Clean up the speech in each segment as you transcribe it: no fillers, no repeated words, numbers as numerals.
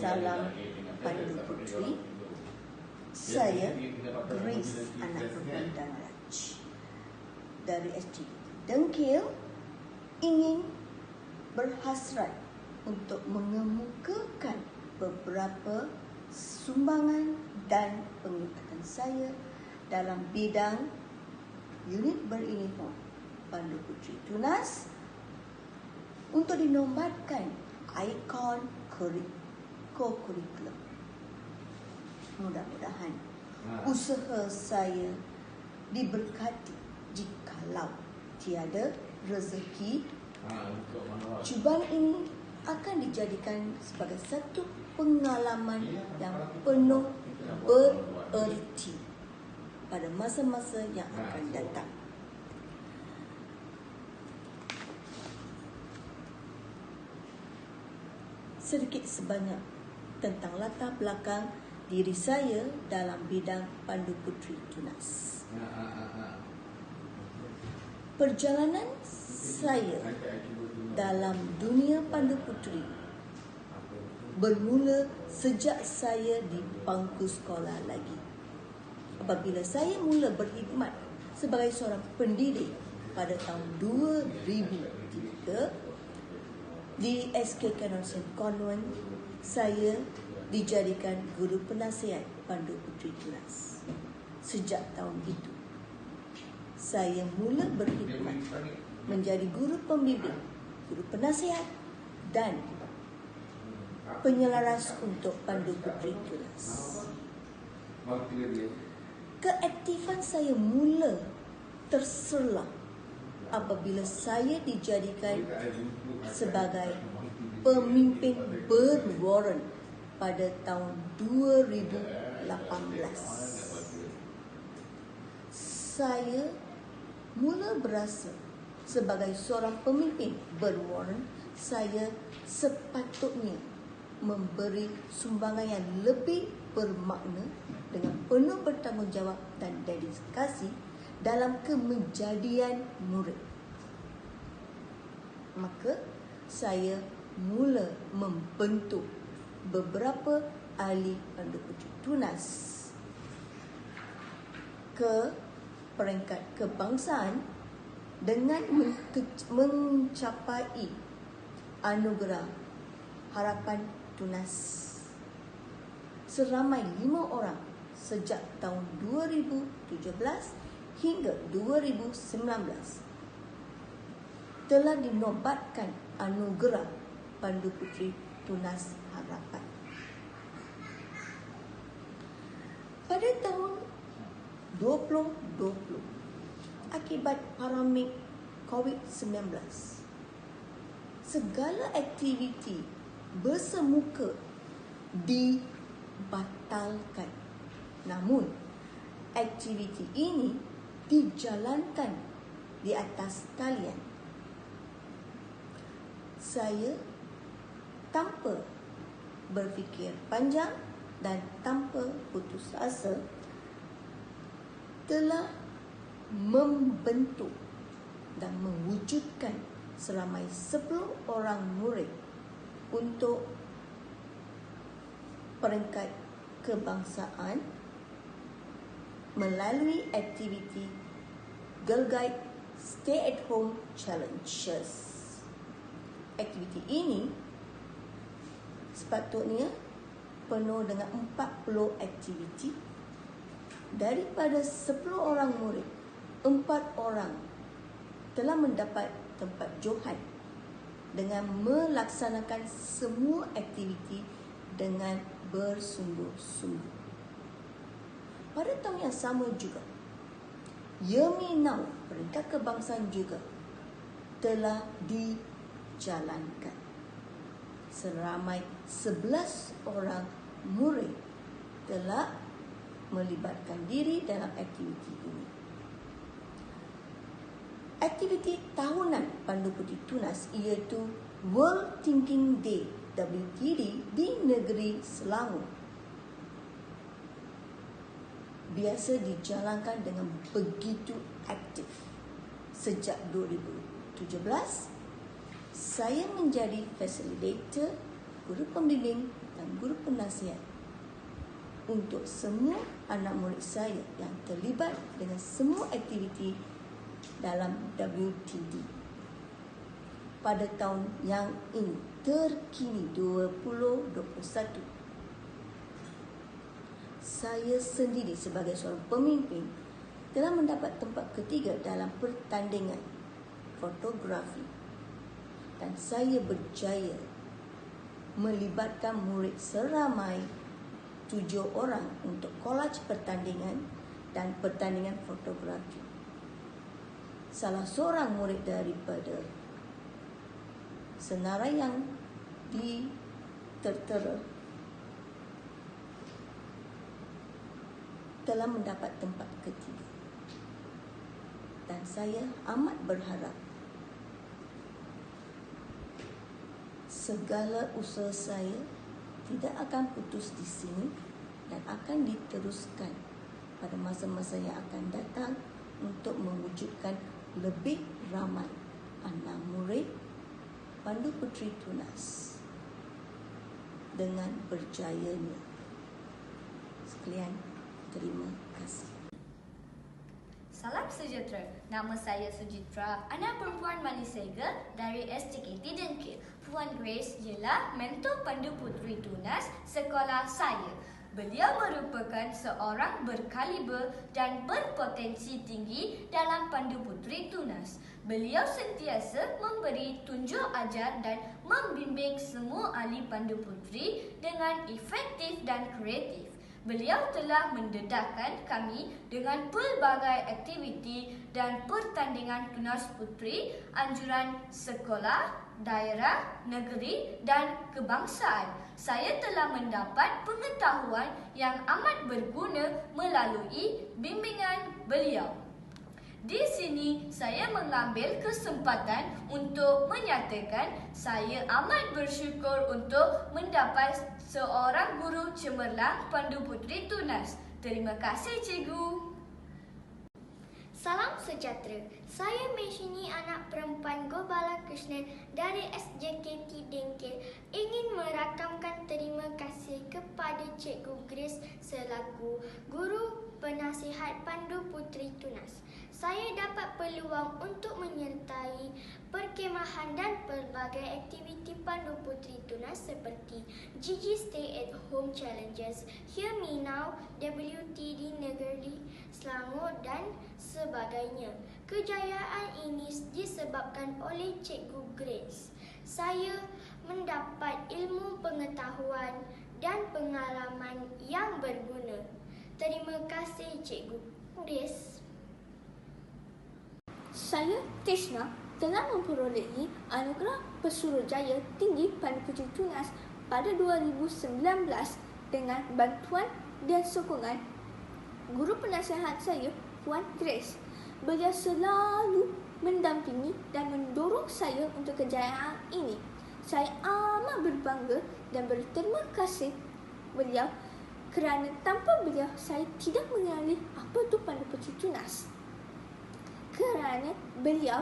Salam Pandu Putri. Saya Grace, anak perempuan dan Raj dari SGD Dengkil, ingin berhasrat untuk mengemukakan beberapa sumbangan dan pengikatan saya dalam bidang unit beruniform Pandu Putri Tunas untuk dinobatkan ikon co-curriculum. Mudah-mudahan usaha saya diberkati jikalau tiada rezeki. Cubaan ini akan dijadikan sebagai satu pengalaman yang penuh bererti pada masa-masa yang akan datang. Sedikit sebanyak tentang latar belakang diri saya dalam bidang Pandu Putri Tunas. Perjalanan saya dalam dunia Pandu Putri bermula sejak saya di bangku sekolah lagi. Apabila saya mula berkhidmat sebagai seorang pendidik pada tahun 2003 di SK Kanosen Convent, saya dijadikan guru penasihat Pandu Putri Tunas. Sejak tahun itu, saya mula berkhidmat menjadi guru pembimbing, guru penasihat dan penyelaras untuk Pandu Putri Tunas. Keaktifan saya mula terserlah apabila saya dijadikan sebagai pemimpin berwarren pada tahun 2018. Saya mula berasa sebagai seorang pemimpin berwarren, saya sepatutnya memberi sumbangan yang lebih bermakna dengan penuh bertanggungjawab dan dedikasi dalam kemejadian murid. Maka saya mula membentuk beberapa ahli Pandu Putri Tunas ke peringkat kebangsaan dengan mencapai anugerah Harapan Tunas seramai 5 orang sejak tahun 2017 hingga 2019 telah dinobatkan anugerah Pandu Putri Tunas Harapan. Pada tahun 2020, akibat pandemik COVID-19, segala aktiviti bersemuka dibatalkan. Namun, aktiviti ini dijalankan di atas talian. Saya tanpa berfikir panjang dan tanpa putus asa telah membentuk dan mewujudkan seramai 10 orang murid untuk peringkat kebangsaan melalui aktiviti Girl Guide Stay at Home Challenges. Aktiviti ini sepatutnya penuh dengan 40 aktiviti. Daripada 10 orang murid, 4 orang telah mendapat tempat johan dengan melaksanakan semua aktiviti dengan bersungguh-sungguh. Pada tahun yang sama juga, Yemi Now, peringkat kebangsaan juga telah dijalankan. Seramai 11 orang murid telah melibatkan diri dalam aktiviti ini. Aktiviti tahunan Pandu Putri Tunas iaitu World Thinking Day WTD di negeri Selangor biasa dijalankan dengan begitu aktif. Sejak 2017, saya menjadi facilitator, guru pembimbing merupakan guru penasihat untuk semua anak murid saya yang terlibat dengan semua aktiviti dalam WTD. Pada tahun yang ini, terkini 2021, saya sendiri sebagai seorang pemimpin telah mendapat tempat ketiga dalam pertandingan fotografi dan saya berjaya melibatkan murid seramai 7 orang untuk kolaj pertandingan dan pertandingan fotografi. Salah seorang murid daripada senarai yang tertera telah mendapat tempat ketiga. Dan saya amat berharap segala usaha saya tidak akan putus di sini dan akan diteruskan pada masa-masa yang akan datang untuk mewujudkan lebih ramai anak murid Pandu Puteri Tunas dengan berjayanya. Sekian, terima kasih. Salam sejahtera. Nama saya Sujitra, anak perempuan Manisega dari SJKT Dengkil. Puan Grace ialah mentor Pandu Puteri Tunas sekolah saya. Beliau merupakan seorang berkaliber dan berpotensi tinggi dalam Pandu Puteri Tunas. Beliau sentiasa memberi tunjuk ajar dan membimbing semua ahli Pandu Puteri dengan efektif dan kreatif. Beliau telah mendedahkan kami dengan pelbagai aktiviti dan pertandingan tunas puteri anjuran sekolah, daerah, negeri dan kebangsaan. Saya telah mendapat pengetahuan yang amat berguna melalui bimbingan beliau. Di sini saya mengambil kesempatan untuk menyatakan saya amat bersyukur untuk mendapat seorang guru cemerlang Pandu Puteri Tunas. Terima kasih, Cikgu. Salam sejahtera. Saya Meshini, anak perempuan Gobala Krishnan dari SJKT Dengkil, ingin merakamkan terima kasih kepada Cikgu Grace selaku guru penasihat Pandu Puteri Tunas. Saya dapat peluang untuk menyertai perkemahan dan pelbagai aktiviti Pandu Puteri Tunas seperti Gigi Stay at Home Challenges, Hear Me Now, WTD Negeri Selangor dan sebagainya. Kejayaan ini disebabkan oleh Cikgu Grace. Saya mendapat ilmu pengetahuan dan pengalaman yang berguna. Terima kasih, Cikgu Grace. Saya, Tishna, telah memperolehi anugerah Pesuruhjaya Tinggi Pandu Puteri Tunas pada 2019 dengan bantuan dan sokongan guru penasihat saya, Puan Grace. Beliau selalu mendampingi dan mendorong saya untuk kejayaan ini. Saya amat berbangga dan berterima kasih beliau kerana tanpa beliau saya tidak mengenali apa itu Pandu Puteri Tunas. Kerana beliau,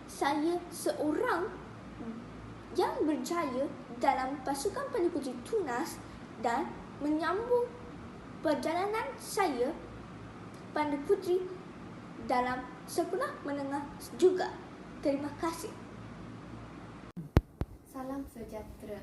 saya seorang yang berjaya dalam pasukan Pandu Puteri Tunas dan menyambung perjalanan saya Pandu Puteri dalam sekolah menengah juga. Terima kasih. Salam sejahtera.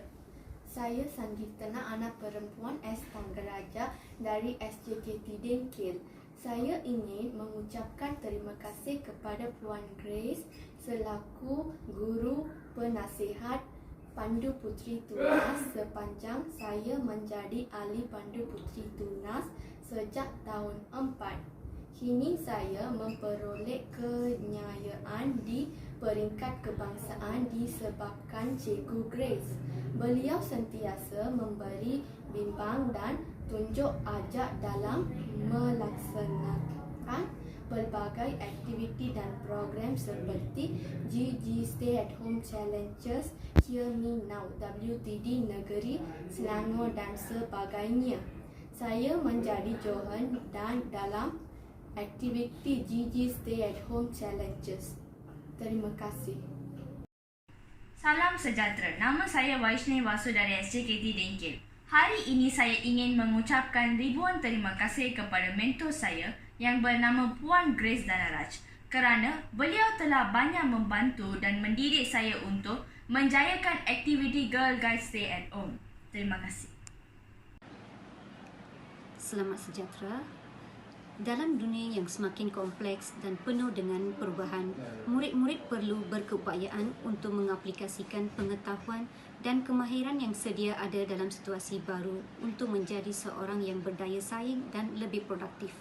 Saya Sanggitana, anak perempuan S. Tanggeraja dari SJKT Dengkil. Saya ingin mengucapkan terima kasih kepada Puan Grace selaku guru penasihat Pandu Puteri Tunas sepanjang saya menjadi ahli Pandu Puteri Tunas sejak tahun 4. Kini saya memperoleh kenyayaan di peringkat kebangsaan disebabkan Cikgu Grace. Beliau sentiasa memberi bimbang dan tunjuk ajar dalam melaksanakan pelbagai aktiviti dan program seperti Gigi Stay at Home Challenges, Hear Me Now, WTD Negeri Selangor dan sebagainya. Saya menjadi johan dan dalam aktiviti Gigi Stay at Home Challenges. Terima kasih. Salam sejahtera. Nama saya Vaishnavi Vasu dari SJKT Dengkil. Hari ini saya ingin mengucapkan ribuan terima kasih kepada mentor saya yang bernama Puan Grace Danaraj kerana beliau telah banyak membantu dan mendidik saya untuk menjayakan aktiviti Girl Guide Stay at Home. Terima kasih. Selamat sejahtera. Dalam dunia yang semakin kompleks dan penuh dengan perubahan, murid-murid perlu berkeupayaan untuk mengaplikasikan pengetahuan dan kemahiran yang sedia ada dalam situasi baru untuk menjadi seorang yang berdaya saing dan lebih produktif.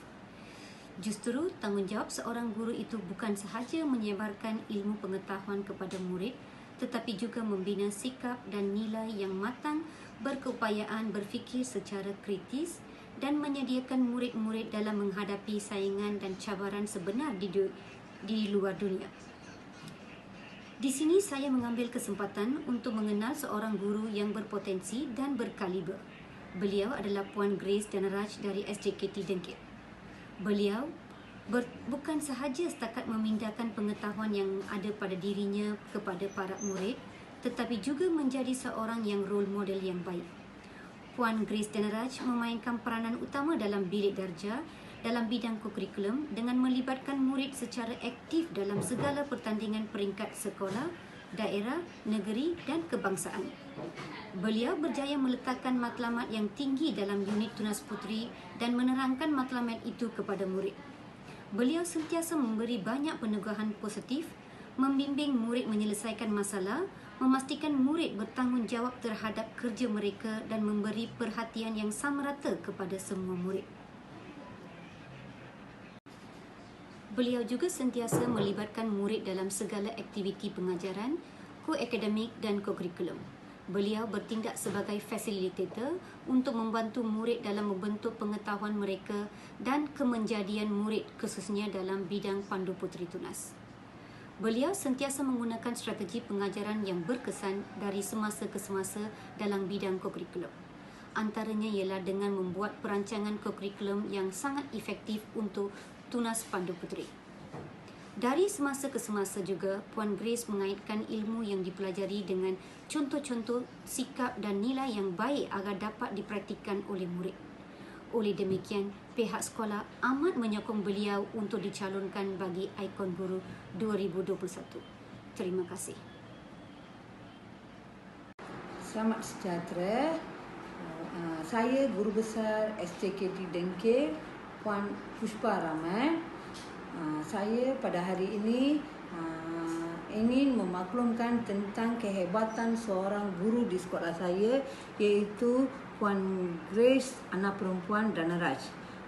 Justru, tanggungjawab seorang guru itu bukan sahaja menyebarkan ilmu pengetahuan kepada murid, tetapi juga membina sikap dan nilai yang matang, berkeupayaan berfikir secara kritis dan menyediakan murid-murid dalam menghadapi saingan dan cabaran sebenar di luar dunia. Di sini saya mengambil kesempatan untuk mengenal seorang guru yang berpotensi dan berkaliber. Beliau adalah Puan Grace Danaraj dari SJKT Dengkil. Beliau bukan sahaja setakat memindahkan pengetahuan yang ada pada dirinya kepada para murid, tetapi juga menjadi seorang yang role model yang baik. Puan Grace Danaraj memainkan peranan utama dalam bilik darjah dalam bidang kurikulum dengan melibatkan murid secara aktif dalam segala pertandingan peringkat sekolah, daerah, negeri dan kebangsaan. Beliau berjaya meletakkan matlamat yang tinggi dalam unit Tunas Puteri dan menerangkan matlamat itu kepada murid. Beliau sentiasa memberi banyak peneguhan positif, membimbing murid menyelesaikan masalah, memastikan murid bertanggungjawab terhadap kerja mereka dan memberi perhatian yang sama rata kepada semua murid. Beliau juga sentiasa melibatkan murid dalam segala aktiviti pengajaran, ko-akademik dan ko-kurikulum. Beliau bertindak sebagai fasilitator untuk membantu murid dalam membentuk pengetahuan mereka dan kemenjadian murid khususnya dalam bidang Pandu Puteri Tunas. Beliau sentiasa menggunakan strategi pengajaran yang berkesan dari semasa ke semasa dalam bidang ko-kurikulum. Antaranya ialah dengan membuat perancangan ko-kurikulum yang sangat efektif untuk Tunas Pandu Puteri. Dari semasa ke semasa juga, Puan Grace mengaitkan ilmu yang dipelajari dengan contoh-contoh sikap dan nilai yang baik agar dapat dipraktikkan oleh murid. Oleh demikian, pihak sekolah amat menyokong beliau untuk dicalonkan bagi Ikon Guru 2021. Terima kasih. Selamat sejahtera. Saya Guru Besar SJKT Dengkil, Puan Pushpa Rahman. Saya pada hari ini ingin memaklumkan tentang kehebatan seorang guru di sekolah saya, iaitu Puan Grace anak perempuan Danaraj.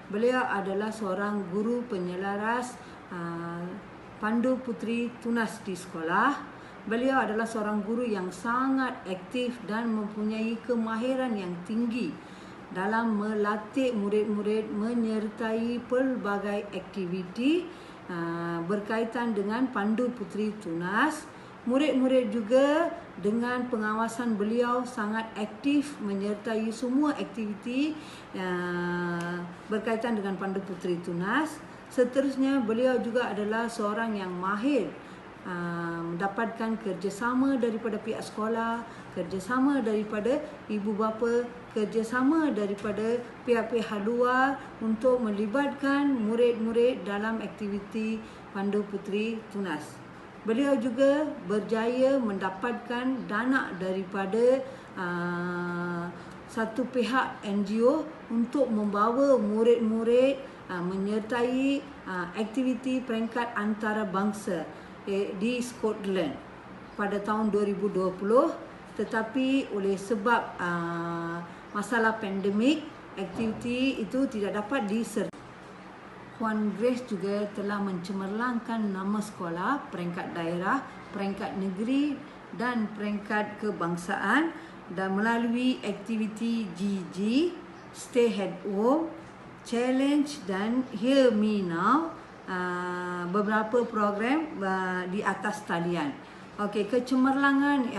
Beliau adalah seorang guru penyelaras Pandu Puteri Tunas di sekolah. Beliau adalah seorang guru yang sangat aktif dan mempunyai kemahiran yang tinggi dalam melatih murid-murid menyertai pelbagai aktiviti berkaitan dengan Pandu Puteri Tunas. Murid-murid juga dengan pengawasan beliau sangat aktif menyertai semua aktiviti berkaitan dengan Pandu Puteri Tunas. Seterusnya, beliau juga adalah seorang yang mahir mendapatkan kerjasama daripada pihak sekolah, kerjasama daripada ibu bapa, kerjasama daripada pihak-pihak luar untuk melibatkan murid-murid dalam aktiviti Pandu Puteri Tunas. Beliau juga berjaya mendapatkan dana daripada satu pihak NGO untuk membawa murid-murid menyertai aktiviti peringkat antarabangsa di Scotland pada tahun 2020, tetapi oleh sebab masalah pandemik, aktiviti itu tidak dapat disertai. Puan Grace juga telah mencemerlangkan nama sekolah peringkat daerah, peringkat negeri dan peringkat kebangsaan dan melalui aktiviti GG, Stay at Home, Challenge dan Hear Me Now, beberapa program di atas talian. Okey, kecemerlangan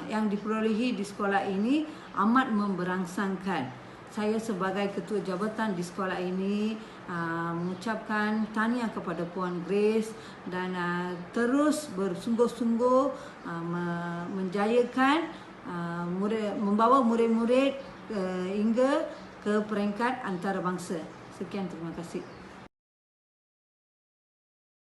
yang diperolehi di sekolah ini amat memberangsangkan. Saya sebagai ketua jabatan di sekolah ini mengucapkan tahniah kepada Puan Grace dan terus bersungguh-sungguh menjayakan membawa murid-murid hingga ke peringkat antarabangsa. Sekian, terima kasih.